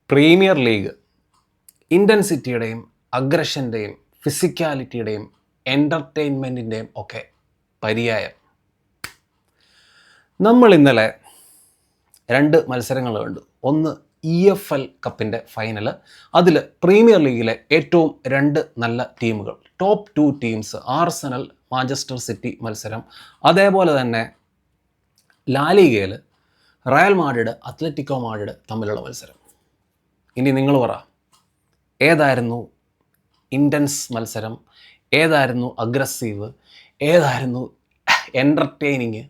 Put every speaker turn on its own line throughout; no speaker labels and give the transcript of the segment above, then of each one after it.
Premier league ഇൻറ്റൻസിറ്റിയുടെയും അഗ്രഷൻ്റെയും ഫിസിക്കാലിറ്റിയുടെയും എൻ്റർടൈൻമെൻറ്റിൻ്റെയും ഒക്കെ പര്യായം. നമ്മൾ ഇന്നലെ 2 മത്സരങ്ങൾ കണ്ടു. ഒന്ന് EFL കപ്പിൻ്റെ ഫൈനൽ, അതിൽ പ്രീമിയർ ലീഗിലെ ഏറ്റവും 2 നല്ല ടീമുകൾ, top 2 teams, Arsenal Manchester city മത്സരം. അതേപോലെ തന്നെ ലാലിഗയിൽ റയൽ മാഡ്രിഡ് അത്ലറ്റിക്കോ മാഡ്രിഡ് തമ്മിലുള്ള മത്സരം. ഇനി നിങ്ങൾ പറ, ഏതായിരുന്നു ഇൻറ്റൻസ് മത്സരം, ഏതായിരുന്നു അഗ്രസീവ്, ഏതായിരുന്നു എൻ്റർടൈനിങ്?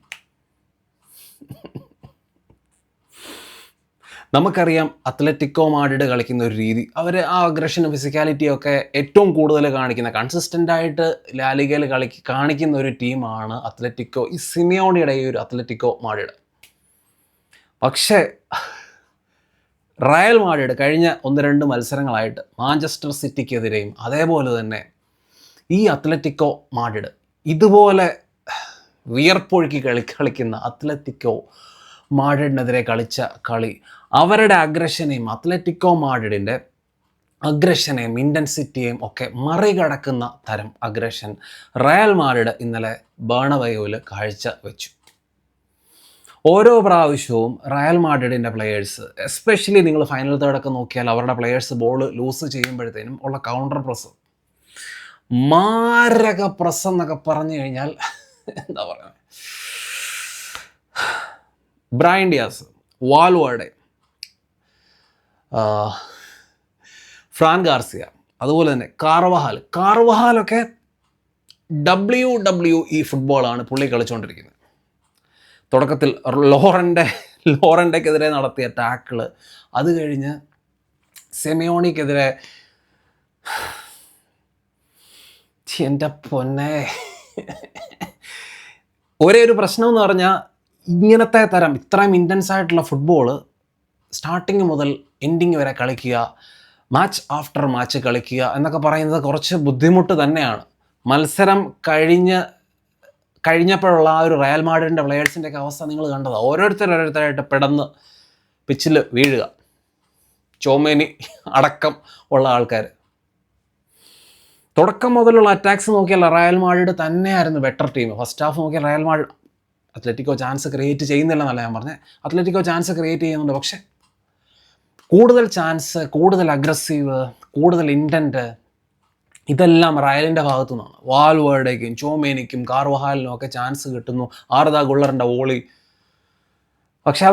നമുക്കറിയാം അത്ലറ്റിക്കോ മാഡ്രിഡ് കളിക്കുന്ന ഒരു രീതി, അവർ ആ അഗ്രഷനും ഫിസിക്കാലിറ്റിയും ഒക്കെ ഏറ്റവും കൂടുതൽ കാണിക്കുന്ന, കൺസിസ്റ്റൻ്റായിട്ട് ലാലിഗയിൽ കാണിക്കുന്ന ഒരു ടീമാണ് അത്ലറ്റിക്കോ, ഈ സിമിയോണിയുടെ ഈ ഒരു അത്ലറ്റിക്കോ മാഡ്രിഡ്. പക്ഷേ റയൽ മാഡ്രിഡ് കഴിഞ്ഞ 1-2 മത്സരങ്ങളായിട്ട് മാഞ്ചസ്റ്റർ സിറ്റിക്കെതിരെയും അതേപോലെ തന്നെ ഈ അത്ലറ്റിക്കോ മാഡ്രിഡ് ഇതുപോലെ വിയർപ്പൊഴുക്കി കളിക്കുന്ന അത്ലറ്റിക്കോ മാഡ്രിഡിനെതിരെ കളിച്ച കളി, അവരുടെ അഗ്രഷനെയും അത്ലറ്റിക്കോ മാഡ്രിഡിൻ്റെ അഗ്രഷനെയും ഇൻറ്റൻസിറ്റിയെയും ഒക്കെ മറികടക്കുന്ന തരം അഗ്രഷൻ റയൽ മാഡ്രിഡ് ഇന്നലെ ബേർണബയൂവിൽ കാഴ്ച വെച്ചു. ഓരോ പ്രാവശ്യവും റയൽ മാഡ്രിഡിൻ്റെ പ്ലെയേഴ്സ്, എസ്പെഷ്യലി നിങ്ങൾ ഫൈനൽ തേർഡൊക്കെ നോക്കിയാൽ അവരുടെ പ്ലെയേഴ്സ് ബോൾ ലൂസ് ചെയ്യുമ്പോഴത്തേനും ഉള്ള കൗണ്ടർ പ്രസ്, മാരക പ്രസ് എന്നൊക്കെ പറഞ്ഞു കഴിഞ്ഞാൽ എന്താ പറയുക, ബ്രയൻ ഡിയാസ്, വാൽവേർഡെ, ഫ്രാൻ ഗാർസിയ, അതുപോലെ തന്നെ കാർവഹാലൊക്കെ WWE ഫുട്ബോളാണ് പുള്ളി കളിച്ചുകൊണ്ടിരിക്കുന്നത്. തുടക്കത്തിൽ ലോറൻ്റെക്കെതിരെ നടത്തിയ ടാക്കിള്, അത് കഴിഞ്ഞ് സെമിയോണിക്കെതിരെ, എൻ്റെ പൊന്നെ, ഒരേ ഒരു പ്രശ്നം എന്ന് പറഞ്ഞാൽ ഇങ്ങനത്തെ തരം ഇത്രയും ഇൻറ്റൻസ് ആയിട്ടുള്ള ഫുട്ബോൾ സ്റ്റാർട്ടിങ് മുതൽ എൻഡിങ് വരെ കളിക്കുക, മാച്ച് ആഫ്റ്റർ മാച്ച് കളിക്കുക എന്നൊക്കെ പറയുന്നത് കുറച്ച് ബുദ്ധിമുട്ട് തന്നെയാണ്. മത്സരം കഴിഞ്ഞപ്പോഴുള്ള ആ ഒരു റയൽ മാഡ്രിഡിൻ്റെ പ്ലെയേഴ്സിൻ്റെ ഒക്കെ അവസ്ഥ നിങ്ങൾ കണ്ടതാണ്. ഓരോരുത്തരായിട്ട് പെടന്ന് പിച്ചിൽ വീഴുക, ചോമേനി അടക്കം ഉള്ള ആൾക്കാർ. തുടക്കം മുതലുള്ള അറ്റാക്സ് നോക്കിയാൽ റയൽ മാഡ്രിഡ് തന്നെയായിരുന്നു ബെറ്റർ ടീം. ഫസ്റ്റ് ഹാഫ് നോക്കിയാൽ Real Madrid, Atletico chance create ചെയ്യുന്നില്ല എന്നല്ല ഞാൻ പറഞ്ഞത്, അത്ലറ്റിക്കോ ചാൻസ് ക്രിയേറ്റ് ചെയ്യുന്നുണ്ട്. പക്ഷേ കൂടുതൽ ചാൻസ്, കൂടുതൽ അഗ്രസീവ്, കൂടുതൽ ഇൻറ്റൻറ്റ് ഇതെല്ലാം റയലിൻ്റെ ഭാഗത്തു നിന്നാണ്. വാൽവേർഡേക്കും ചോമേനിക്കും കാർവഹാലിനും ഒക്കെ ചാൻസ് കിട്ടുന്നു, ആർദാ ഗുള്ളറിൻ്റെ വോളി. പക്ഷെ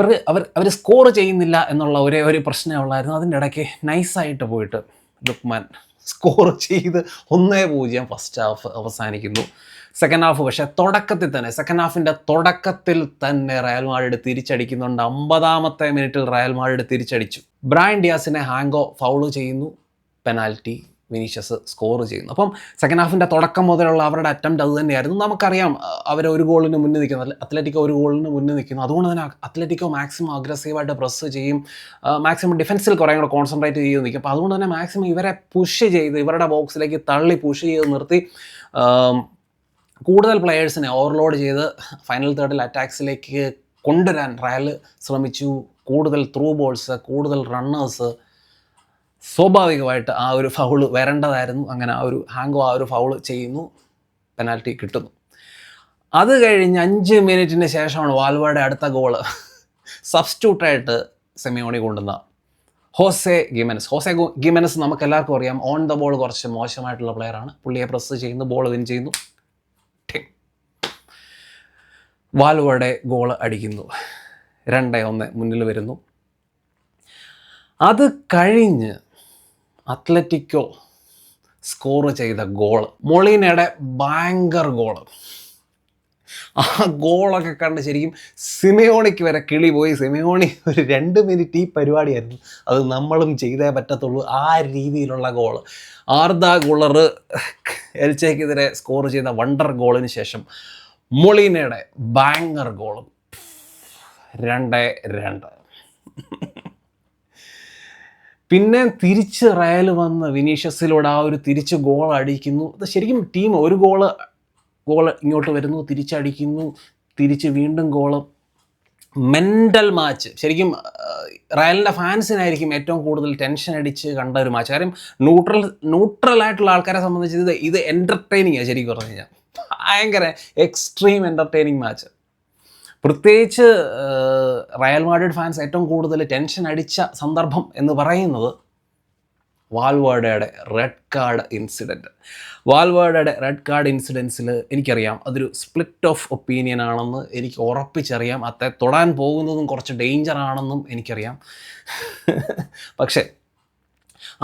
അവർ സ്കോർ ചെയ്യുന്നില്ല എന്നുള്ള ഒരു പ്രശ്നമേ ഉള്ളായിരുന്നു. അതിൻ്റെ ഇടയ്ക്ക് നൈസായിട്ട് പോയിട്ട് ലുക്മാൻ സ്കോർ ചെയ്ത് 1-0 ഫസ്റ്റ് ഹാഫ് അവസാനിക്കുന്നു. സെക്കൻഡ് ഹാഫ് പക്ഷേ സെക്കൻഡ് ഹാഫിൻ്റെ തുടക്കത്തിൽ തന്നെ റയൽ മാഡ്രിഡ് തിരിച്ചടിക്കുന്നുണ്ട്. 50ാമത്തെ മിനിറ്റിൽ റയൽ മാഡ്രിഡ് തിരിച്ചടിച്ചു. ബ്രയൻ ഡിയാസിനെ ഹാങ്കോ ഫൗള് ചെയ്യുന്നു, പെനാൽറ്റി, വിനീഷ്യസ് സ്കോർ ചെയ്യുന്നു. അപ്പം സെക്കൻഡ് ഹാഫിൻ്റെ തുടക്കം മുതലുള്ള അവരുടെ അറ്റംപ്റ്റ് അത് തന്നെയായിരുന്നു. നമുക്കറിയാം അവർ 1 ഗോളിന് മുന്നിൽ നിൽക്കുന്നു, അത്ലറ്റിക്കോ 1 ഗോളിന് മുന്നിൽ നിൽക്കുന്നു. അതുകൊണ്ട് തന്നെ അത്ലറ്റിക്കോ മാക്സിമം അഗ്രസീവായിട്ട് പ്രസ് ചെയ്യും, മാക്സിമം ഡിഫൻസിൽ കുറേ കൂടെ കോൺസെൻട്രേറ്റ് ചെയ്ത് നിൽക്കും. അപ്പോൾ അതുകൊണ്ട് തന്നെ മാക്സിമം ഇവരെ പുഷ് ചെയ്ത് ഇവരുടെ ബോക്സിലേക്ക് തള്ളി പുഷ് ചെയ്ത് നിർത്തി കൂടുതൽ പ്ലെയേഴ്സിനെ ഓവർലോഡ് ചെയ്ത് ഫൈനൽ തേർഡിൽ അറ്റാക്സിലേക്ക് കൊണ്ടുവരാൻ റയൽ ശ്രമിച്ചു. കൂടുതൽ ത്രൂ ബോൾസ്, കൂടുതൽ റണ്ണേഴ്സ്. സ്വാഭാവികമായിട്ട് ആ ഒരു ഫൗള് വരേണ്ടതായിരുന്നു. അങ്ങനെ ആ ഒരു ഫൗള് ചെയ്യുന്നു, പെനാൽറ്റി കിട്ടുന്നു. അത് കഴിഞ്ഞ് 5 മിനിറ്റിന് ശേഷമാണ് വാൽവേർഡെ അടുത്ത ഗോള് സബ്സ്റ്റിറ്റ്യൂട്ടായിട്ട് സെമിയോണി കൊണ്ടുവന്ന ഹോസെ ഗിമെനസ്. നമുക്ക് എല്ലാവർക്കും അറിയാം, ഓൺ ദ ബോൾ കുറച്ച് മോശമായിട്ടുള്ള പ്ലെയറാണ്. പുള്ളിയെ പ്രസ് ചെയ്യുന്നു, ബോൾ വിൻ ചെയ്യുന്നു, വാൽവേർഡെ ഗോള് അടിക്കുന്നു, 2-1 മുന്നിൽ വരുന്നു. അത് കഴിഞ്ഞ് അത്ലറ്റിക്കോ സ്കോർ ചെയ്ത ഗോള്, മൊളീനയുടെ ഭയങ്കര ഗോള്. ആ ഗോളൊക്കെ കണ്ട് ശരിക്കും സിമിയോണിക്ക് വരെ കിളി പോയി. സിമിയോണി ഒരു 2 മിനിറ്റ് ഈ പരിപാടിയായിരുന്നു, അത് നമ്മളും ചെയ്തേ പറ്റത്തുള്ളൂ, ആ രീതിയിലുള്ള ഗോള്. ആർദാ ഗുള്ളർ എൽച്ചയ്ക്കെതിരെ സ്കോർ ചെയ്ത വണ്ടർ ഗോളിന് ശേഷം മൊളീനയുടെ ബാങ്കർ ഗോളും 2-2. പിന്നെ തിരിച്ച് റയൽ വന്ന് വിനീഷ്യസിലൂടെ ആ ഒരു തിരിച്ച് ഗോൾ അടിക്കുന്നു. അത് ശരിക്കും ടീം ഒരു ഗോൾ ഇങ്ങോട്ട് വരുന്നു, തിരിച്ചടിക്കുന്നു, തിരിച്ച് വീണ്ടും ഗോള്. Mental match. ശരിക്കും റയലിൻ്റെ ഫാൻസിനായിരിക്കും ഏറ്റവും കൂടുതൽ ടെൻഷൻ അടിച്ച് കണ്ട ഒരു മാച്ച്. കാര്യം ന്യൂട്രലായിട്ടുള്ള ആൾക്കാരെ സംബന്ധിച്ച് ഇത് എൻ്റർടൈനിങ്ങാണ്. ശരിക്കും പറഞ്ഞു കഴിഞ്ഞാൽ ഭയങ്കര എക്സ്ട്രീം എൻ്റർടൈനിങ് മാച്ച്. പ്രത്യേകിച്ച് റയൽ മാഡ്രിഡ് ഫാൻസ് ഏറ്റവും കൂടുതൽ ടെൻഷൻ അടിച്ച സന്ദർഭം എന്ന് പറയുന്നത് വാൽവേർഡയുടെ റെഡ് കാർഡ് ഇൻസിഡൻറ്റ്. വാൽവേർഡയുടെ റെഡ് കാർഡ് ഇൻസിഡൻസിൽ എനിക്കറിയാം അതൊരു സ്പ്ലിറ്റ് ഓഫ് ഒപ്പീനിയൻ ആണെന്ന് എനിക്ക് ഉറപ്പിച്ചറിയാം. തൊടാൻ പോകുന്നതും കുറച്ച് ഡേഞ്ചർ ആണെന്നും എനിക്കറിയാം. പക്ഷേ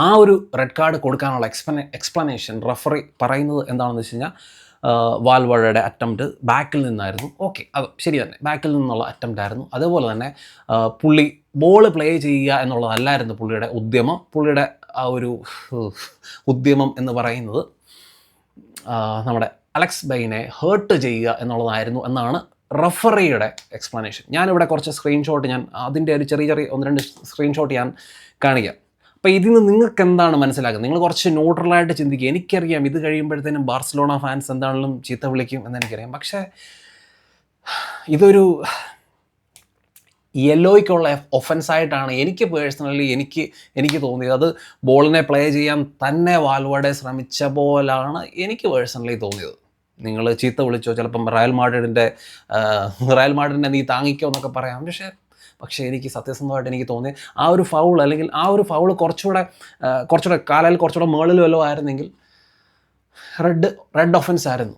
ആ ഒരു റെഡ് കാർഡ് കൊടുക്കാനുള്ള എക്സ്പ്ലനേഷൻ റഫറി പറയുന്നത് എന്താണെന്ന് വെച്ച് കഴിഞ്ഞാൽ വാൽവേർഡയുടെ അറ്റംപ്റ്റ് ബാക്കിൽ നിന്നായിരുന്നു. ഓക്കെ, അത് ശരി തന്നെ, ബാക്കിൽ നിന്നുള്ള അറ്റംപ്റ്റ് ആയിരുന്നു. അതുപോലെ തന്നെ പുള്ളി ബോൾ പ്ലേ ചെയ്യുക എന്നുള്ളതല്ലായിരുന്നു പുള്ളിയുടെ ഉദ്യമം. പുള്ളിയുടെ ആ ഒരു ഉദ്യമം എന്ന് പറയുന്നത് നമ്മുടെ അലക്സ് ബൈനെ ഹേർട്ട് ചെയ്യുക എന്നുള്ളതായിരുന്നു എന്നാണ് റഫറിയുടെ എക്സ്പ്ലനേഷൻ. ഞാനിവിടെ കുറച്ച് സ്ക്രീൻഷോട്ട് അതിൻ്റെ ഒരു ചെറിയ 1-2 സ്ക്രീൻഷോട്ട് ഞാൻ കാണിക്കാം. അപ്പോൾ ഇതിൽ നിന്ന് നിങ്ങൾക്ക് എന്താണ് മനസ്സിലാക്കുന്നത്? നിങ്ങൾ കുറച്ച് ന്യൂട്രലായിട്ട് ചിന്തിക്കുക. എനിക്കറിയാം ഇത് കഴിയുമ്പോഴത്തേനും ബാർസലോണ ഫാൻസ് എന്താണെങ്കിലും ചീത്ത വിളിക്കും എന്നെനിക്കറിയാം. പക്ഷേ ഇതൊരു യെല്ലോയ്ക്കുള്ള ഒഫൻസായിട്ടാണ് എനിക്ക് പേഴ്സണലി എനിക്ക് തോന്നിയത്. അത് ബോളിനെ പ്ലേ ചെയ്യാൻ തന്നെ വാൽവേർഡെ ശ്രമിച്ച പോലാണ് എനിക്ക് പേഴ്സണലി തോന്നിയത്. നിങ്ങൾ ചീത്ത വിളിച്ചോ, ചിലപ്പം റയൽ മാഡ്രിഡിനെ നീ താങ്ങിക്കോ എന്നൊക്കെ പറയാം. പക്ഷേ എനിക്ക് സത്യസന്ധമായിട്ട് എനിക്ക് തോന്നി ആ ഒരു ഫൗൾ, അല്ലെങ്കിൽ ആ ഒരു ഫൗൾ കുറച്ചുകൂടെ കാലയിൽ കുറച്ചുകൂടെ മേളിൽ വല്ലതും ആയിരുന്നെങ്കിൽ റെഡ് ഒഫൻസ് ആയിരുന്നു.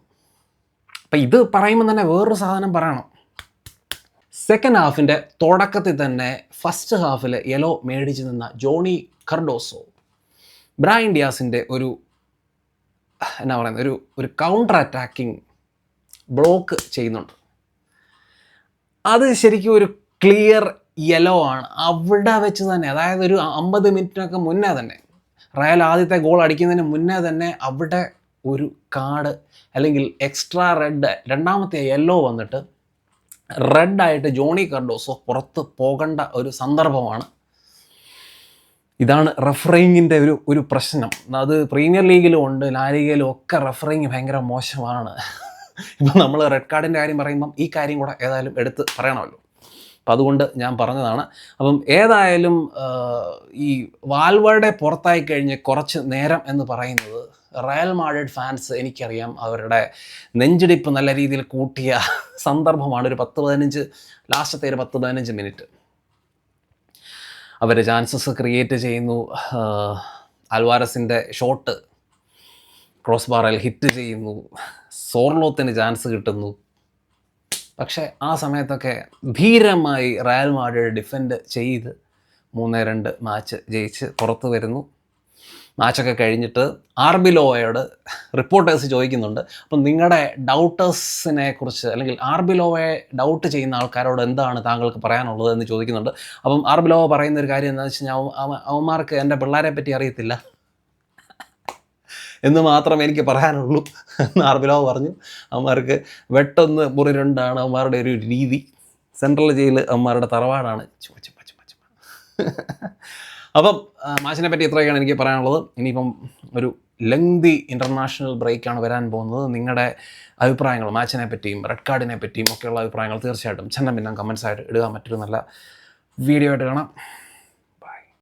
അപ്പം ഇത് പറയുമ്പോൾ തന്നെ വേറൊരു സാധനം പറയണം. സെക്കൻഡ് ഹാഫിൻ്റെ തുടക്കത്തിൽ തന്നെ ഫസ്റ്റ് ഹാഫിൽ യെല്ലോ മേടിച്ച് നിന്ന ജോണി കർഡോസോ ബ്രൈൻ ഡിയാസിൻ്റെ ഒരു കൗണ്ടർ അറ്റാക്കിംഗ് ബ്ലോക്ക് ചെയ്യുന്നുണ്ട്. അത് ശരിക്കും ഒരു ക്ലിയർ യെല്ലോ ആണ് അവിടെ വെച്ച് തന്നെ. അതായത് ഒരു 50 മിനിറ്റിനൊക്കെ മുന്നേ തന്നെ, റയൽ ആദ്യത്തെ ഗോൾ അടിക്കുന്നതിന് മുന്നേ തന്നെ അവിടെ ഒരു കാർഡ് അല്ലെങ്കിൽ എക്സ്ട്രാ റെഡ്, രണ്ടാമത്തെ യെല്ലോ വന്നിട്ട് റെഡായിട്ട് ജോണി കർഡോസോ പുറത്ത് പോകേണ്ട ഒരു സന്ദർഭമാണ്. ഇതാണ് റഫറിങ്ങിൻ്റെ ഒരു പ്രശ്നം. അത് പ്രീമിയർ ലീഗിലും ഉണ്ട്, ലാ ലീഗയിലും ഒക്കെ റഫറിങ് ഭയങ്കര മോശമാണ്. ഇപ്പം നമ്മൾ റെഡ് കാർഡിൻ്റെ കാര്യം പറയുമ്പം ഈ കാര്യം കൂടെ ഏതായാലും എടുത്ത് പറയണമല്ലോ. അപ്പം അതുകൊണ്ട് ഞാൻ പറഞ്ഞതാണ്. അപ്പം ഏതായാലും ഈ വാൽവേർഡെ പുറത്തായി കഴിഞ്ഞ് കുറച്ച് നേരം എന്ന് പറയുന്നത് റയൽ മാഡ്രിഡ് ഫാൻസ്, എനിക്കറിയാം അവരുടെ നെഞ്ചിടിപ്പ് നല്ല രീതിയിൽ കൂട്ടിയ സന്ദർഭമാണ്. ഒരു 10-15 ലാസ്റ്റത്തെ ഒരു 10-15 മിനിറ്റ് അവർ ചാൻസസ് ക്രിയേറ്റ് ചെയ്യുന്നു. അൽവാരസിൻ്റെ ഷോട്ട് ക്രോസ് ബാറിൽ ഹിറ്റ് ചെയ്യുന്നു, സോർലോത്തിന് ചാൻസ് കിട്ടുന്നു. പക്ഷേ ആ സമയത്തൊക്കെ ധീരമായി റയൽ മാഡ്രിഡ് ഡിഫെൻഡ് ചെയ്ത് 3-2 മാച്ച് ജയിച്ച് പുറത്ത് വരുന്നു. മാച്ചൊക്കെ കഴിഞ്ഞിട്ട് ആർബിലോവയോട് റിപ്പോർട്ടേഴ്സ് ചോദിക്കുന്നുണ്ട്, അപ്പം നിങ്ങളുടെ ഡൗട്ടേഴ്സിനെ കുറിച്ച്, അല്ലെങ്കിൽ ആർബിലോവയെ ഡൗട്ട് ചെയ്യുന്ന ആൾക്കാരോട് എന്താണ് താങ്കൾക്ക് പറയാനുള്ളത് എന്ന് ചോദിക്കുന്നുണ്ട്. അപ്പം ആർബിലോവ പറയുന്ന ഒരു കാര്യം എന്താണെന്ന് വെച്ച് കഴിഞ്ഞാൽ, അവന്മാർക്ക് എൻ്റെ പിള്ളേരെ പറ്റി അറിയത്തില്ല എന്ന് മാത്രമേ എനിക്ക് പറയാനുള്ളൂ എന്ന് ആർബിലോവ പറഞ്ഞു. അവന്മാർക്ക് വെട്ടൊന്ന് മുറി രണ്ടാണ് അവന്മാരുടെ ഒരു രീതി. സെൻട്രൽ ജയിൽ അവന്മാരുടെ തറവാടാണ്. അപ്പം മാച്ചിനെ പറ്റി ഇത്രയൊക്കെയാണ് എനിക്ക് പറയാനുള്ളത്. ഇനിയിപ്പം ഒരു ലെങ്തി ഇൻ്റർനാഷണൽ ബ്രേക്കാണ് വരാൻ പോകുന്നത്. നിങ്ങളുടെ അഭിപ്രായങ്ങൾ മാച്ചിനെ പറ്റിയും റെഡ് കാർഡിനെ പറ്റിയും ഒക്കെയുള്ള അഭിപ്രായങ്ങൾ തീർച്ചയായിട്ടും ചന്നം പിന്നെ കമൻസായിട്ട് ഇടുക. മറ്റൊരു നല്ല വീഡിയോ ആയിട്ട് കാണാം.